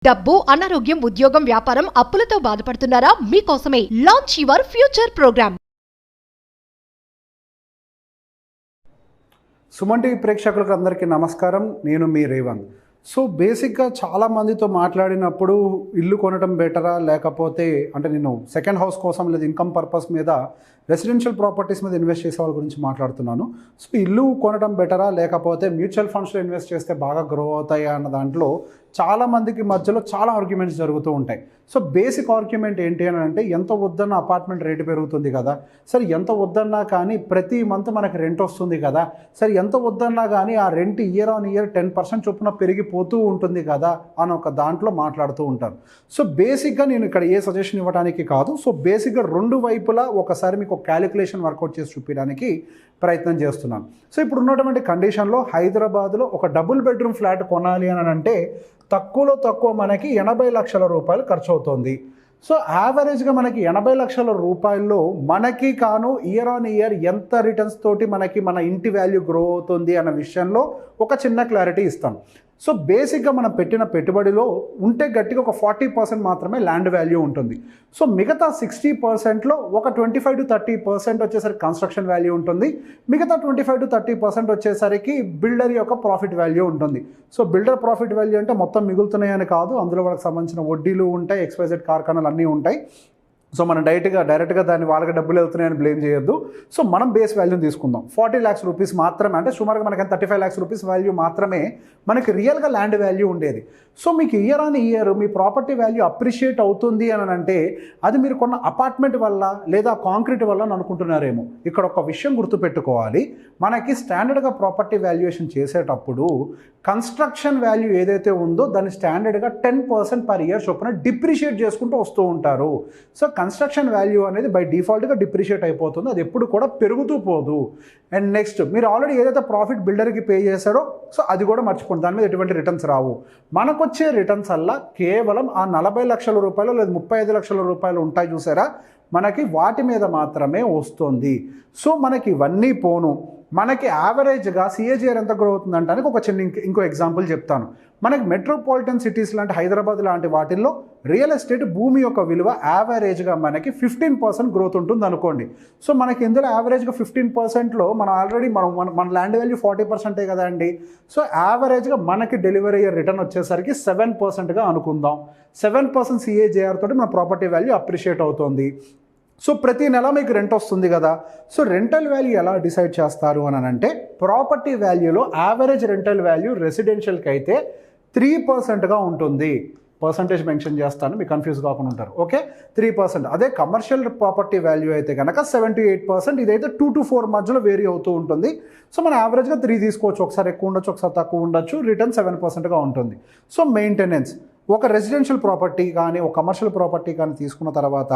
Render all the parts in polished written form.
డబ్బు, అనారోగ్యం, ఉద్యోగం, వ్యాపారం, అప్పులతో బాధపడుతున్నారా? మీకోసమే launch your future program. Suman TV ప్రేక్షకులకు అందరికీ నమస్కారం. నేను మీ రేవంత్. సో బేసిక్గా చాలామందితో మాట్లాడినప్పుడు ఇల్లు కొనడం బెటరా, లేకపోతే అంటే నేను సెకండ్ హౌస్ కోసం లేదా ఇన్కమ్ పర్పస్ మీద రెసిడెన్షియల్ ప్రాపర్టీస్ మీద ఇన్వెస్ట్ చేసే వాళ్ళ గురించి మాట్లాడుతున్నాను. సో ఇల్లు కొనడం బెటరా, లేకపోతే మ్యూచువల్ ఫండ్స్లో ఇన్వెస్ట్ చేస్తే బాగా గ్రో అవుతాయా అన్న దాంట్లో చాలామందికి మధ్యలో చాలా ఆర్గ్యుమెంట్స్ జరుగుతూ ఉంటాయి. సో బేసిక్ ఆర్గ్యుమెంట్ ఏంటి అని అంటే, ఎంత వద్దన్న అపార్ట్మెంట్ రేటు పెరుగుతుంది కదా, సరే ఎంత వద్దన్నా కానీ ప్రతి మంత్ మనకి రెంట్ వస్తుంది కదా, సరే ఎంత వద్దన్నా కానీ ఆ రెంట్ ఇయర్ ఆన్ ఇయర్ 10% చొప్పున పెరిగిపోతూ ఉంటుంది కదా అని ఒక దాంట్లో మాట్లాడుతూ ఉంటారు. సో బేసిక్గా నేను ఇక్కడ ఏ సజెషన్ ఇవ్వడానికి కాదు. సో బేసిక్గా రెండు వైపులా ఒకసారి మీకు క్యాలిక్యులేషన్ వర్కౌట్ చేసి చూపించడానికి ప్రయత్నం చేస్తున్నాను. సో ఇప్పుడు ఉన్నటువంటి కండిషన్లో హైదరాబాద్లో ఒక డబుల్ బెడ్రూమ్ ఫ్లాట్ కొనాలి అని అంటే తక్కువలో తక్కువ మనకి 80 లక్షల రూపాయలు ఖర్చు అవుతుంది. సో యావరేజ్గా మనకి 80 లక్షల రూపాయల్లో మనకి కాను ఇయర్ ఆన్ ఇయర్ ఎంత రిటర్న్స్ తోటి మనకి మన ఇంటి వాల్యూ గ్రో అవుతుంది అన్న విషయంలో ఒక చిన్న క్లారిటీ ఇస్తాను. సో బేసిక్గా మనం పెట్టిన పెట్టుబడిలో ఉంటే గట్టిగా ఒక 40% మాత్రమే ల్యాండ్ వాల్యూ ఉంటుంది. సో మిగతా 60%లో ఒక 25 to 30% వచ్చేసరికి కన్స్ట్రక్షన్ వాల్యూ ఉంటుంది. మిగతా 25 to 30% వచ్చేసరికి బిల్డర్ యొక్క ప్రాఫిట్ వాల్యూ ఉంటుంది. సో బిల్డర్ ప్రాఫిట్ వాల్యూ అంటే మొత్తం మిగులుతున్నాయని కాదు, అందులో వాళ్ళకి సంబంధించిన వడ్డీలు ఉంటాయి, XYZ కార్ఖానాలు అన్నీ ఉంటాయి. సో మనం డైరెక్ట్గా దాన్ని వాళ్ళకి డబ్బులు వెళ్తున్నాయని బ్లేమ్ చేయొద్దు. సో మనం బేస్ వాల్యూని తీసుకుందాం. 40 lakhs రూపీస్ మాత్రమే, అంటే సుమారుగా మనకి 35 lakhs రూపీస్ వాల్యూ మాత్రమే మనకి రియల్గా ల్యాండ్ వాల్యూ ఉండేది. సో మీకు year on year me property value appreciate అవుతుంది అని అంటే అది మీరు కొన్న అపార్ట్మెంట్ వల్ల లేదా కాంక్రీట్ వల్ల అని అనుకుంటున్నారేమో. ఇక్కడ ఒక విషయం గుర్తుపెట్టుకోవాలి, మనకి స్టాండర్డ్గా ప్రాపర్టీ వాల్యుయేషన్ చేసేటప్పుడు కన్స్ట్రక్షన్ వాల్యూ ఏదైతే ఉందో దాన్ని స్టాండర్డ్గా 10% పర్ ఇయర్ చొప్పున డిప్రిషియేట్ చేసుకుంటూ వస్తూ ఉంటారు. సో కన్స్ట్రక్షన్ వాల్యూ అనేది బై డిఫాల్ట్గా డిప్రిషియేట్ అయిపోతుంది, అది ఎప్పుడు కూడా పెరుగుతూ పోదు. అండ్ నెక్స్ట్ మీరు ఆల్రెడీ ఏదైతే ప్రాఫిట్ బిల్డర్కి పే చేశారో సో అది కూడా మర్చిపోండి, దాని మీద ఎటువంటి రిటర్న్స్ రావు. మనకు వచ్చే రిటర్న్స్ అలా కేవలం ఆ 40 లక్షల రూపాయలు లేదా 35 లక్షల రూపాయలు ఉంటాయి చూసారా, మనకి వాటి మీద మాత్రమే వస్తుంది. సో మనకి ఇవన్నీ పోను, మనకి యావరేజ్గా CAGR ఎంత గ్రో అవుతుందంటానికి ఒక చిన్న ఇంకో ఎగ్జాంపుల్ చెప్తాను. మనకి మెట్రోపాలిటన్ సిటీస్ లాంటి హైదరాబాద్ లాంటి వాటిల్లో రియల్ ఎస్టేట్ భూమి యొక్క విలువ యావరేజ్గా మనకి 15% గ్రోత్ ఉంటుంది అనుకోండి. సో మనకి ఇందులో యావరేజ్గా 15%లో మనం ఆల్రెడీ మన ల్యాండ్ వాల్యూ 40% కదా అండి. సో యావరేజ్గా మనకి డెలివరీ అయ్యే రిటర్న్ వచ్చేసరికి 7%గా అనుకుందాం. 7% CAGR తోటి మన ప్రాపర్టీ వాల్యూ అప్రిషియేట్ అవుతుంది. సో ప్రతి నెల మీకు రెంట్ వస్తుంది కదా. సో రెంటల్ వాల్యూ ఎలా డిసైడ్ చేస్తారు అని అంటే, ప్రాపర్టీ వాల్యూలో యావరేజ్ రెంటల్ వాల్యూ రెసిడెన్షియల్కి అయితే 3%గా ఉంటుంది. పర్సంటేజ్ మెన్షన్ చేస్తాను, మీకు కన్ఫ్యూజ్ కాకుండా ఉంటారు. ఓకే, 3%. అదే కమర్షియల్ ప్రాపర్టీ వాల్యూ అయితే కనుక 7 to 8%, ఇదైతే 2 to 4 మధ్యలో వేరీ అవుతూ ఉంటుంది. సో మనం యావరేజ్గా 3 తీసుకోవచ్చు, ఒకసారి ఎక్కువ ఉండొచ్చు, ఒకసారి తక్కువ ఉండొచ్చు. రిటర్న్ 7%గా ఉంటుంది. సో మెయింటెనెన్స్, ఒక రెసిడెన్షియల్ ప్రాపర్టీ కానీ ఒక కమర్షియల్ ప్రాపర్టీ కానీ తీసుకున్న తర్వాత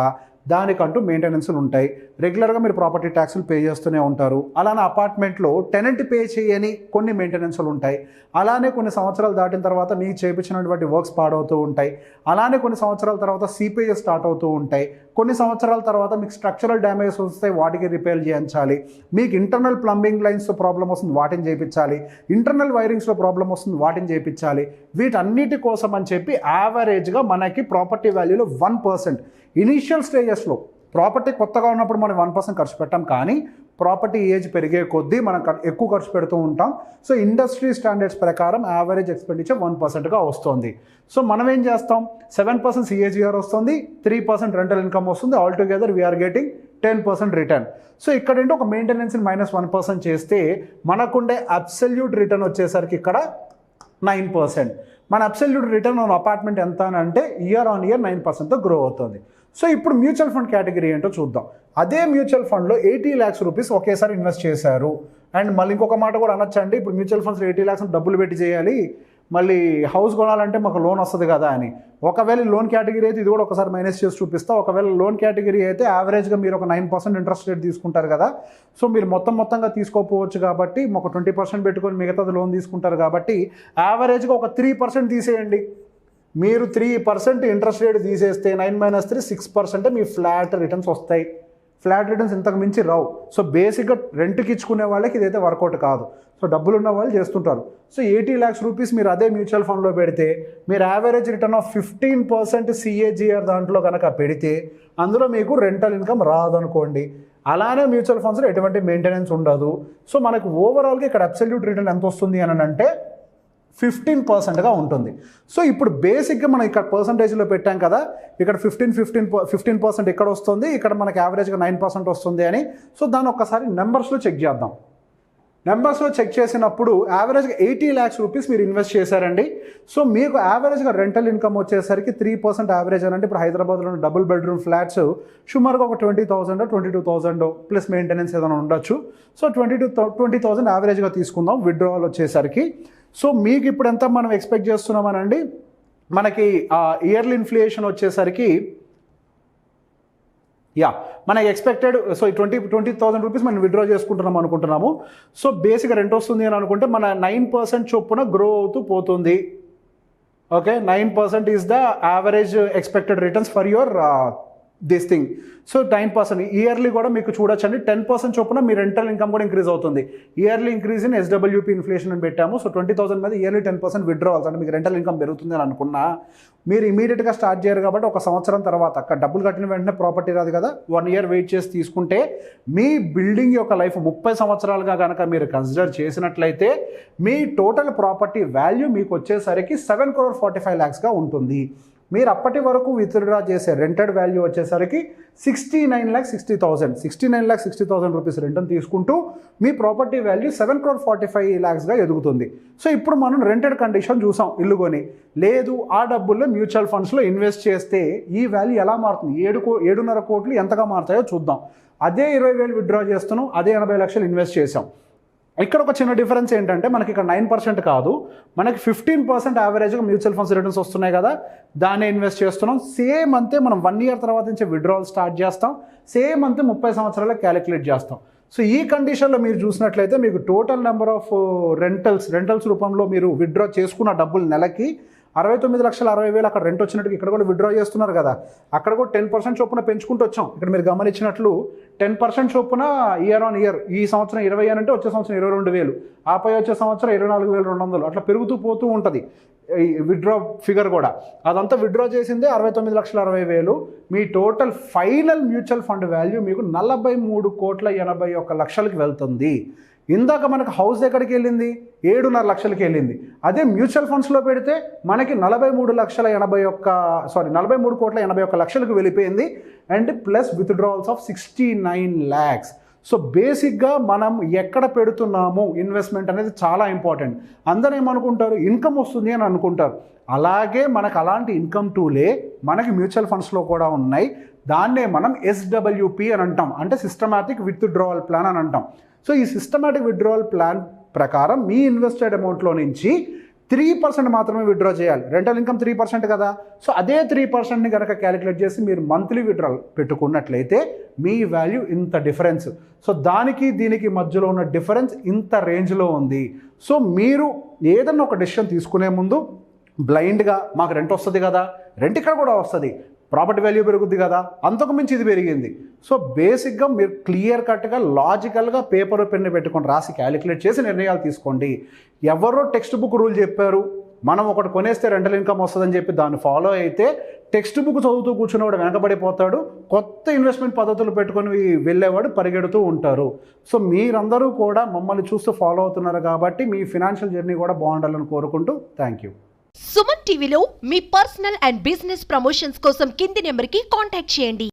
దానికంటూ మెయింటెనెన్స్లు ఉంటాయి. రెగ్యులర్గా మీరు ప్రాపర్టీ ట్యాక్స్లు పే చేస్తూనే ఉంటారు. అలానే అపార్ట్మెంట్లో టెనెంట్ పే చేయని కొన్ని మెయింటెనెన్స్లు ఉంటాయి. అలానే కొన్ని సంవత్సరాలు దాటిన తర్వాత మీకు చేయించినటువంటి వర్క్స్ పాడవుతూ ఉంటాయి. అలానే కొన్ని సంవత్సరాల తర్వాత CPS స్టార్ట్ అవుతూ ఉంటాయి. కొన్ని సంవత్సరాల తర్వాత మీకు స్ట్రక్చరల్ డ్యామేజెస్ వస్తే వాటికి రిపేర్ చేయించాలి. మీకు ఇంటర్నల్ ప్లంబింగ్ లైన్స్లో ప్రాబ్లం వస్తుంది, వాటిని చేయించాలి. ఇంటర్నల్ వైరింగ్స్లో ప్రాబ్లం వస్తుంది, వాటిని చేయించాలి. వీటన్నిటి కోసం అని చెప్పి యావరేజ్గా మనకి ప్రాపర్టీ వాల్యూలో 1% ఇనీషియల్ స్టేజెస్లో, ప్రాపర్టీ కొత్తగా ఉన్నప్పుడు మనం 1% ఖర్చు పెట్టాం, కానీ ప్రాపర్టీ ఏజ్ పెరిగే కొద్దీ మనం ఎక్కువ ఖర్చు పెడుతూ ఉంటాం. సో ఇండస్ట్రీ స్టాండర్డ్స్ ప్రకారం యావరేజ్ ఎక్స్పెండిచర్ 1%గా వస్తుంది. సో మనం ఏం చేస్తాం, 7% CAGR వస్తుంది, 3% రెంటల్ ఇన్కమ్ వస్తుంది, all together we are getting 10% return. So ఇక్కడ ఏంటో ఒక మెయింటెనెన్స్ని -1% చేస్తే మనకుండే అబ్సల్యూట్ రిటర్న్ వచ్చేసరికి ఇక్కడ 9%. మన అబ్సల్యూట్ రిటర్న్ ఆన్ అపార్ట్మెంట్ ఎంత అని అంటే ఇయర్ ఆన్ ఇయర్ 9%తో గ్రో అవుతుంది. సో ఇప్పుడు మ్యూచువల్ ఫండ్ కేటగిరీ ఏంటో చూద్దాం. అదే మ్యూచువల్ ఫండ్లో 80 lakhs రూపీస్ ఒకేసారి ఇన్వెస్ట్ చేశారు. అండ్ మళ్ళీ ఇంకొక మాట కూడా అనొచ్చండి, ఇప్పుడు మ్యూచువల్ ఫండ్స్లో 80 lakhs డబ్బులు పెట్టి చేయాలి, మళ్ళీ హౌస్ కొనాలంటే మాకు లోన్ వస్తుంది కదా అని. ఒకవేళ లోన్ కేటగిరీ అయితే ఇది కూడా ఒకసారి మైనస్ చేసి చూపిస్తా. ఒకవేళ లోన్ కేటగిరీ అయితే యావరేజ్గా మీరు ఒక 9% ఇంట్రెస్ట్ రేట్ తీసుకుంటారు కదా. సో మీరు మొత్తంగా తీసుకోకపోవచ్చు కాబట్టి ఒక 20% పెట్టుకొని మిగతాది లోన్ తీసుకుంటారు కాబట్టి యావరేజ్గా ఒక 3% తీసేయండి. మీరు 3% ఇంట్రెస్ట్ రేట్ తీసేస్తే 9 - 3 6% మీ ఫ్లాట్ రిటర్న్స్ వస్తాయి. ఫ్లాట్ రిటర్న్స్ ఇంతకు మించి రావు. సో బేసిక్గా రెంట్కి ఇచ్చుకునే వాళ్ళకి ఇదైతే వర్కౌట్ కాదు. సో డబ్బులు ఉన్న వాళ్ళు చేస్తుంటారు. సో 80 lakhs రూపీస్ మీరు అదే మ్యూచువల్ ఫండ్లో పెడితే మీరు యావరేజ్ రిటర్న్ ఆఫ్ 15% CAGR దాంట్లో కనుక పెడితే అందులో మీకు రెంటల్ ఇన్కమ్ రాదనుకోండి. అలానే మ్యూచువల్ ఫండ్స్లో ఎటువంటి మెయింటెనెన్స్ ఉండదు. సో మనకు ఓవరాల్గా ఇక్కడ అబ్సల్యూట్ రిటర్న్ ఎంత వస్తుంది అని అంటే 15%గా ఉంటుంది. సో ఇప్పుడు బేసిక్గా మనం ఇక్కడ పర్సంటేజ్లో పెట్టాం కదా, ఇక్కడ 15% ఇక్కడ వస్తుంది, ఇక్కడ మనకి యావరేజ్గా 9% వస్తుంది అని. సో దాన్ని ఒక్కసారి నెంబర్స్లో చెక్ చేద్దాం. నెంబర్స్లో చెక్ చేసినప్పుడు యావరేజ్గా 80 lakhs రూపీస్ మీరు ఇన్వెస్ట్ చేశారండి. సో మీకు యావరేజ్గా రెంటల్ ఇన్కమ్ వచ్చేసరికి 3% యావరేజ్ అని అంటే ఇప్పుడు హైదరాబాద్లో డబుల్ బెడ్రూమ్ ఫ్లాట్స్ సుమారుగా ఒక 20,000 22,000 ప్లస్ మెయింటెనెన్స్ ఏదైనా ఉండొచ్చు. సో 20,000 యావరేజ్గా తీసుకుందాం విత్డ్రావల్ వచ్చేసరికి. సో మీకు ఇప్పుడు ఎంత మనం ఎక్స్పెక్ట్ చేస్తున్నామనండి, మనకి ఇయర్లీ ఇన్ఫ్లేషన్ వచ్చేసరికి మనకి ఎక్స్పెక్టెడ్ సో 20,000 రూపీస్ మనం విత్డ్రా చేసుకుంటున్నాం అనుకుంటున్నాము. సో బేసిక్గా రెంట్ వస్తుంది అని అనుకుంటే మన 9% చొప్పున గ్రో అవుతూ పోతుంది. Okay, 9% is the average expected returns for your this thing. So 9% yearly కూడా మీకు చూడొచ్చండి. 10% చొప్పున మీ రెంటల్ ఇన్కమ్ కూడా ఇంక్రీజ్ అవుతుంది. Yearly increase in SWP inflation అని పెట్టాము. సో 20,000 మీద ఇయర్లీ 10% విత్డ్రావల్స్ అంటే మీకు రెంటల్ ఇన్కమ్ పెరుగుతుంది అని అనుకున్నా మీరు ఇమీడియట్గా స్టార్ట్ చేయరు కాబట్టి ఒక సంవత్సరం తర్వాత అక్కడ డబ్బులు కట్టిన వెంటనే ప్రాపర్టీ రాదు కదా, 1 year వెయిట్ చేసి తీసుకుంటే మీ బిల్డింగ్ యొక్క లైఫ్ 30 సంవత్సరాలుగా కనుక మీరు కన్సిడర్ చేసినట్లయితే మీ టోటల్ ప్రాపర్టీ వాల్యూ మీకు వచ్చేసరికి 7,45 lakhsగా ఉంటుంది. మీరు అప్పటి వరకు విత్డ్రా చేసే రెంటెడ్ వాల్యూ వచ్చేసరికి 69,60,000 రూపీస్ రెంట్ని తీసుకుంటూ మీ ప్రాపర్టీ వాల్యూ 7,45 lakhsగా ఎదుగుతుంది. సో ఇప్పుడు మనం రెంటెడ్ కండిషన్ చూసాం, ఇల్లు కొని లేదు ఆ డబ్బుల్లో మ్యూచువల్ ఫండ్స్లో ఇన్వెస్ట్ చేస్తే ఈ వాల్యూ ఎలా మారుతుంది, 7.5 కోట్లు ఎంతగా మారుతాయో చూద్దాం. అదే 20,000 విత్డ్రా చేస్తున్నాం, అదే 80 లక్షలు ఇన్వెస్ట్ చేసాం. ఇక్కడ ఒక చిన్న డిఫరెన్స్ ఏంటంటే మనకి ఇక్కడ 9% కాదు, మనకి 15% యావరేజ్గా మ్యూచువల్ ఫండ్స్ రిటర్న్స్ వస్తున్నాయి కదా, దాన్ని ఇన్వెస్ట్ చేస్తున్నాం. సేమ్ అంతే మనం 1 year తర్వాత నుంచి విత్డ్రావల్ స్టార్ట్ చేస్తాం, సేమ్ అంతే 30 సంవత్సరాలకు క్యాలిక్యులేట్ చేస్తాం. సో ఈ కండిషన్లో మీరు చూసినట్లయితే మీకు టోటల్ నెంబర్ ఆఫ్ రెంటల్స్ రూపంలో మీరు విత్డ్రా చేసుకున్న డబ్బులు నెలకి 69,60,000 అక్కడ రెంట్ వచ్చినట్టు ఇక్కడ కూడా విత్డ్రా చేస్తున్నారు కదా, అక్కడ కూడా 10% చొప్పున పెంచుకుంటూ వచ్చాం. ఇక్కడ మీరు గమనించినట్లు 10% చొప్పున ఇయర్ ఆన్ ఇయర్, ఈ సంవత్సరం 20 అంటే వచ్చే సంవత్సరం 22,000, ఆపై వచ్చే సంవత్సరం 24,200 అట్లా పెరుగుతూ పోతూ ఉంటుంది ఈ విత్డ్రా ఫిగర్ కూడా. అదంతా విత్డ్రా చేసిందే 69,60,000. మీ total final mutual fund value మీకు 43,81,00,000కి వెళ్తుంది. ఇందాక మనకు హౌస్ ఎక్కడికి వెళ్ళింది, 7.5 లక్షలకి వెళ్ళింది. అదే మ్యూచువల్ ఫండ్స్లో పెడితే మనకి 43,81,00,000కి వెళ్ళిపోయింది and plus withdrawals of 69 lakhs. So బేసిక్గా మనం ఎక్కడ పెడుతున్నాము ఇన్వెస్ట్మెంట్ అనేది చాలా ఇంపార్టెంట్. అందరూ ఏమనుకుంటారు, ఇన్కమ్ వస్తుంది అని అనుకుంటారు. అలాగే మనకు అలాంటి ఇన్కమ్ టూలే మనకి మ్యూచువల్ ఫండ్స్లో కూడా ఉన్నాయి. దాన్నే మనం SWP అని అంటాం, అంటే సిస్టమాటిక్ విత్డ్రావల్ ప్లాన్ అని అంటాం. సో ఈ సిస్టమాటిక్ విత్డ్రావల్ ప్లాన్ ప్రకారం మీ ఇన్వెస్టెడ్ అమౌంట్లో నుంచి 3% మాత్రమే విత్డ్రా చేయాలి. రెంటల్ ఇన్కమ్ 3% కదా, సో అదే 3%ని కనుక క్యాలిక్యులేట్ చేసి మీరు మంత్లీ విత్డ్రాల్ పెట్టుకున్నట్లయితే మీ వాల్యూ ఇంత డిఫరెన్స్. సో దానికి దీనికి మధ్యలో ఉన్న డిఫరెన్స్ ఇంత రేంజ్లో ఉంది. సో మీరు ఏదన్నా ఒక డెసిషన్ తీసుకునే ముందు బ్లైండ్గా మాకు రెంట్ వస్తుంది కదా, రెంట్ ఇక్కడ కూడా వస్తుంది, ప్రాపర్టీ వాల్యూ పెరుగుద్ది కదా, అంతకు మించి ఇది పెరిగింది. సో బేసిక్గా మీరు క్లియర్ కట్గా లాజికల్గా పేపర్ పెన్ను పెట్టుకొని రాసి క్యాలిక్యులేట్ చేసి నిర్ణయాలు తీసుకోండి. ఎవరో టెక్స్ట్ బుక్ రూల్ చెప్పారు, మనం ఒకటి కొనేస్తే రెంటల్ ఇన్కమ్ వస్తుందని చెప్పి దాన్ని ఫాలో అయితే టెక్స్ట్ బుక్ చదువుతూ కూర్చున్నవాడు వెనకబడిపోతాడు, కొత్త ఇన్వెస్ట్మెంట్ పద్ధతులు పెట్టుకొని వెళ్ళేవాడు పరిగెడుతూ ఉంటారు. సో మీరందరూ కూడా మమ్మల్ని చూస్తూ ఫాలో అవుతున్నారు కాబట్టి మీ ఫినాన్షియల్ జర్నీ కూడా బాగుండాలని కోరుకుంటూ థ్యాంక్ యూ. సుమన్ టీవీలో మీ పర్సనల్ అండ్ బిజినెస్ ప్రమోషన్స్ కోసం కింది నెంబర్కి కాంటాక్ట్ చేయండి.